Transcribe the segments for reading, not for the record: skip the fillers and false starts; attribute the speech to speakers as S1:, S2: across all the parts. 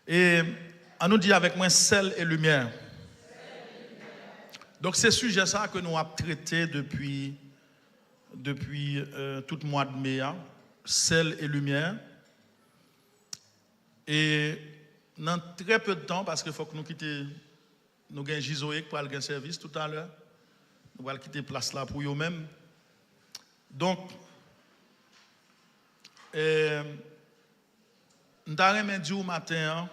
S1: Et on nous dit avec moi sel et lumière. Donc c'est sujet ça que nous avons traité depuis tout le mois de mai, sel et lumière. Et dans très peu de temps, parce qu'il faut que nous quittions, nous gagnons Gizoïque pour aller un service tout à l'heure. Nous allons quitter place là pour eux-mêmes. Donc, nous allons dire au matin,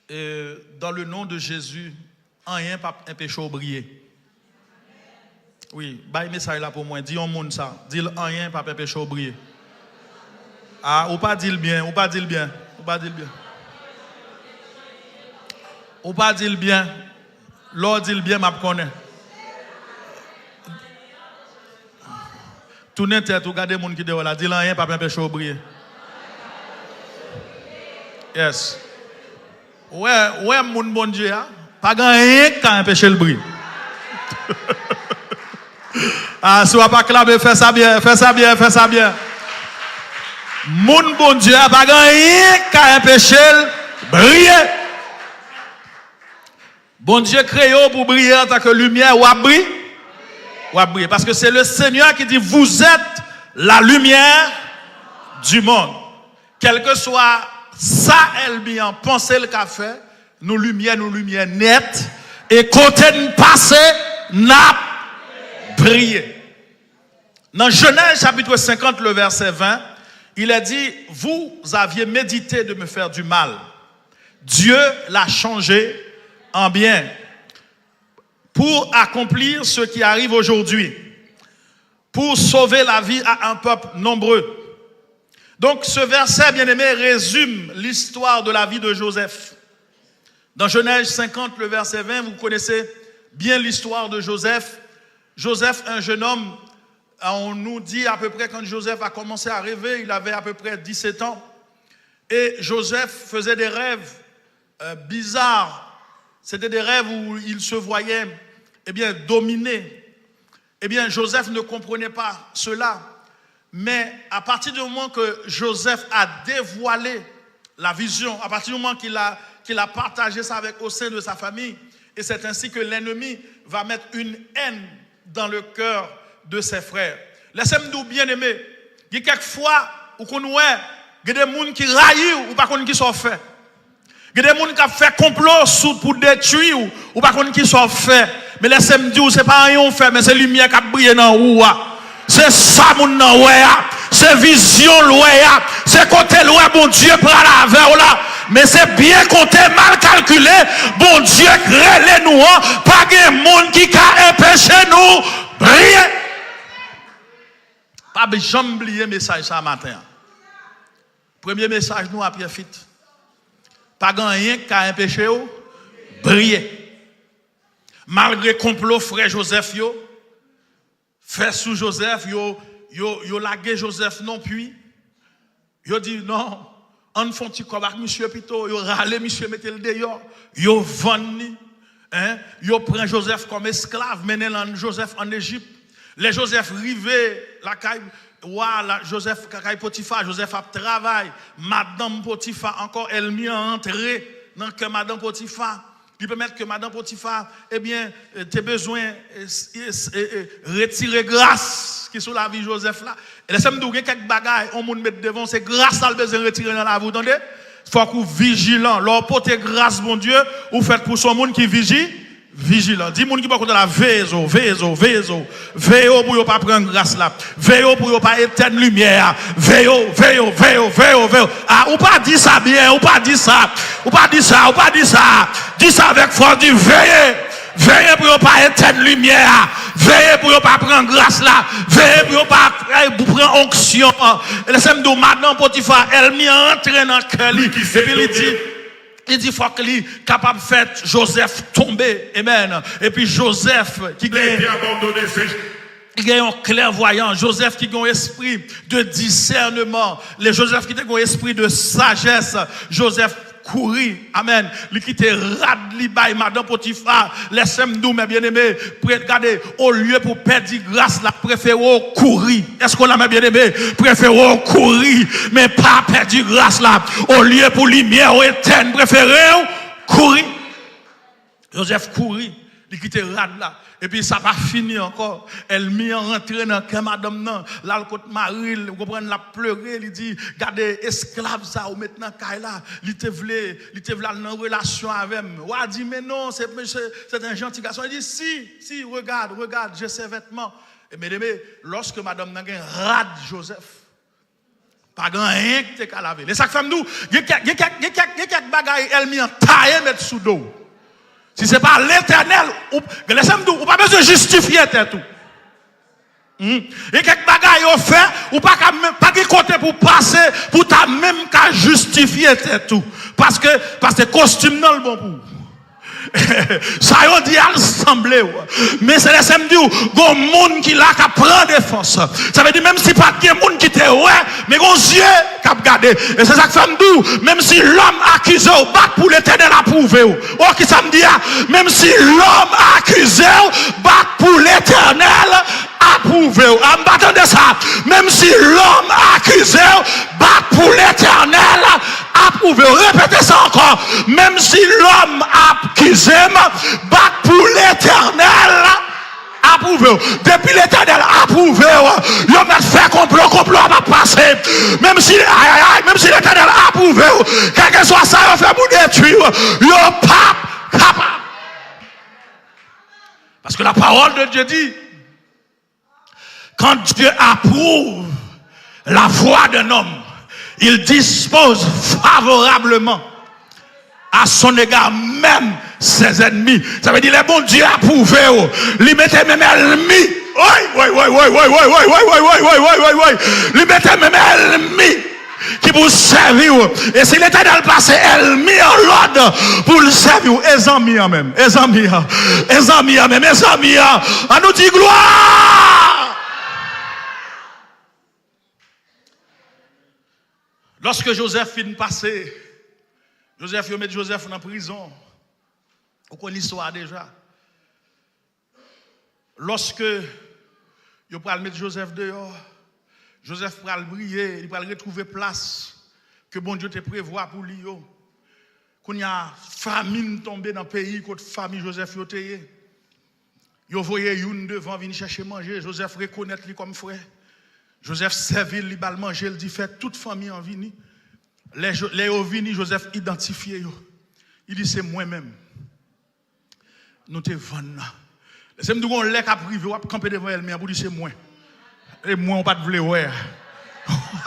S1: dans le nom de Jésus, rien pas un péché oublié. Oui, bah message là pour moi, dis au monde ça, dis rien pas un péché oublié. Ah, ou pas dire bien, ou pas dire bien, ou pas dire bien. Ou pas dire bien. L'or dit bien, m'a connaît. Tournez tête, regardez les gens qui sont là, dis rien pas un péché oublié. Yes. Ouais, mon bon Dieu, pas rien quand empêcher le bruit. Ah, si on pas clamer, fais ça bien, fais ça bien, fais ça bien. Mon bon Dieu, pas rien quand empêcher le briller. Bon Dieu créé pour briller en tant que lumière ou à briller. Ou à briller. Parce que c'est le Seigneur qui dit, vous êtes la lumière du monde. Quel que soit ça, elle bien penser le café, nous lumière nette, et côté de passer, n'a brillé. Dans Genèse chapitre 50, le verset 20, il a dit, vous aviez médité de me faire du mal. Dieu l'a changé en bien pour accomplir ce qui arrive aujourd'hui, pour sauver la vie à un peuple nombreux. Donc ce verset, bien aimé, résume l'histoire de la vie de Joseph. Dans Genèse 50, le verset 20, vous connaissez bien l'histoire de Joseph. Joseph, un jeune homme, on nous dit à peu près quand Joseph a commencé à rêver, il avait à peu près 17 ans. Et Joseph faisait des rêves bizarres. C'était des rêves où il se voyait dominé. Joseph ne comprenait pas cela. Mais à partir du moment que Joseph a dévoilé la vision, à partir du moment qu'il a partagé ça au sein de sa famille, et c'est ainsi que l'ennemi va mettre une haine dans le cœur de ses frères. Laissez-moi bien aimer. Il y a quelquefois où il y a des gens qui raillent ou pas qui sont faits. Il y a des gens qui ont fait complot pour détruire ou pas qui sont faits. Mais laissez-moi dire, ce n'est pas rien fait, mais c'est la lumière qui a brillé dans le haut. C'est ça, mon nom, c'est vision, c'est côté loin, bon Dieu, prend la vers là. Mais c'est bien compté, mal calculé, bon Dieu, crée nous, pas de monde qui a empêché nous, briller. Pas besoin d'oublier le message ça matin. Premier message, nous, à Pierre Fit. Pas rien qui a empêché nous, briller. Malgré complot, frère Joseph, fait sous Joseph, yo lagué Joseph non puis. Yo dit non, on font petit combat avec monsieur Pito, yo râlé monsieur mettez le dehors, yo vendu, yo prend Joseph comme esclave, mené Joseph en Égypte. Les Joseph rivé la caille Joseph caille Potiphar, Joseph a travaillé, madame Potiphar encore elle m'y entré dans que madame Potiphar. Puis permettre que madame Potiphar, t'as besoin de retirer grâce qui est sur la vie de Joseph là. Et laissez-moi dire quelques bagailles, on peut mettre devant, c'est grâce à le besoin de retirer dans la vie, vous entendez? Il faut qu'on vigilant. Leur porter grâce, bon Dieu, ou faites pour son monde qui vigilant. Dis monde qui va contre la veille pour ne pas prendre grâce là. Veille pour ne pas éteindre lumière. Veille. Ah, ou pas dire ça bien, ou pas dire ça. Dis ça avec force, dis veillez. Veillez pour ne pas éteindre lumière. Veillez pour ne pas prendre grâce là. Veillez pour ne pas prendre onction. Et laissez-moi dire, madame Potiphar, elle m'y entre dans le cœur. Et puis il dit, il faut qu'il soit capable de faire Joseph tomber. Amen. Et puis Joseph qui a un clairvoyant. Joseph qui a un esprit de discernement. Les Joseph qui a un esprit de sagesse. Joseph courir. Amen. Il quitte rad li bay madame Potiphar. Laissez-moi nous mes bien-aimés, regardez, au lieu pour perdre grâce, la préférons courir. Est-ce qu'on a mes bien-aimés? Préférons courir, mais pas perdre grâce là. Au lieu pour lumière éteindre, préférons courir. Joseph courit, il quitte rad là. Et puis ça va finir encore. Elle m'y rentré dans le madame nan, là le côté Marie, vous comprenez, la pleurer, il dit regardez esclave ça ou maintenant Kaila, il te voulait en relation avec moi. Ou a dit mais non, c'est un gentil garçon. Il dit si regarde, j'ai ses vêtements. Et mesdames, lorsque madame nan rad Joseph, pas grand rien que te laver. Les sacs femmes nous, il y a quelques bagailles elle m'y taillé mettre sous dos. Si ce n'est pas l'éternel, ou pas besoin de justifier tout. Et quelques bagailles au fait, ou pas de côté pour passer, pour ta même qu'à justifier tout. Parce que costume non le bon pour. Ça y est, dit ensemble. Mais c'est les samedis où il y a un monde qui là qui prend défense. Ça veut dire même si pas de monde qui te ouais, mais il y a un yeux qui a gardé. Et c'est ça que ça me dit, même si l'homme accusé au bat pour l'éternel approuvé. Oh, qui ça me dit, même si l'homme accusé bat pour l'éternel approuvé. M'attendez ça. Même si l'homme accusé bat pour l'éternel approuvé. Répétez ça encore. Même si l'homme accusé bat pour l'éternel approuvé. Depuis l'éternel approuvé, il a fait complot va passer. Même si l'éternel approuvé, quel que soit ça, il fait pour détruire. Il n'est pas capable. Parce que la parole de Dieu dit, quand Dieu approuve la voix d'un homme, il dispose favorablement à son égard même ses ennemis. Ça veut dire les bons Dieu approuvé, lui mettez même ennemis. Lui mettez même ennemis qui vous servir. Et si l'éternel passe ennemi en l'ordre pour le servir, les amis même, les amis même, les amis, on nous dit gloire. Lorsque Joseph finit de passer, Joseph met Joseph en prison. On connaît l'histoire déjà. Lorsque il va mettre Joseph dehors, Joseph va le briller, il va retrouver place que bon Dieu te prévoit pour lui. Quand il y a famine tombée dans le pays, quand famille Joseph a été, il a envoyé une devant venir chercher manger. Joseph reconnaît lui comme frère. Joseph servit, il va manger, il dit fait toute famille en vini. Les vini, Joseph identifié. Il dit c'est moi-même. Nous te vendons. C'est nous on l'a privé, on va camper devant elle, mais on dit c'est moi. Et moi on pas de vouloir.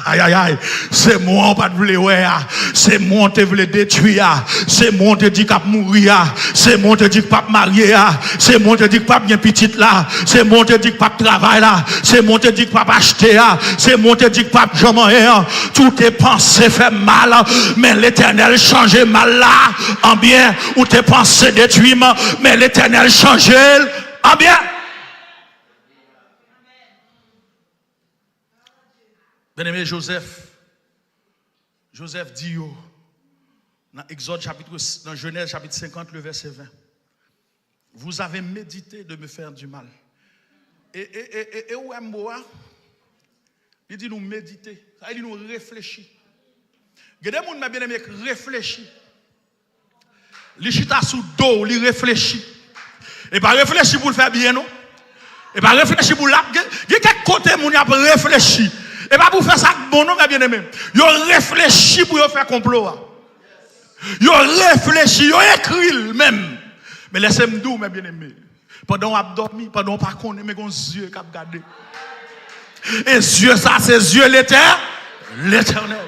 S1: Aïe aïe aïe, c'est moi on pas de vouloir. C'est moi on te voulait détruire. C'est moi on te dit qu'à mourir. C'est moi on te dit que pas marier. C'est moi on te dit que pas bien petite là. C'est moi on te dit que pas travail là. C'est moi on te dit que pas acheter. C'est moi on te dit que pas jamais. Tout tes pensées fait mal, mais l'Éternel change mal là en bien. Ou tes pensées détruisent, mais l'Éternel change en bien. Bien-aimé Joseph dit dans Exode chapitre, dans Genèse chapitre 50, le verset 20. Vous avez médité de me faire du mal. Et où est Moa? Il dit nous méditer. Ça dit nous réfléchir. Il y a des gens bien aimé réfléchir. Les chita sous dos, il réfléchit. Et pas réfléchir pour le faire bien, non? Et pas réfléchir pour la. Il y a quelques côtés où il a réfléchi. Et pas pour faire ça bon non, bien aimé. Ils ont réfléchi pour faire complot. Ils ont réfléchi, ils ont écrit même. Mais laissez-moi dire, mes bien-aimés. Pendant qu'on a dormi, pendant qu'on n'a pas connu, mais qu'on yeux qui a regardé. Et yeux, ça, c'est yeux l'éternel.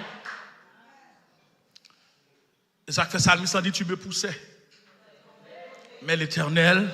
S1: Et ça fait ça, il dit, tu me poussais. Mais l'éternel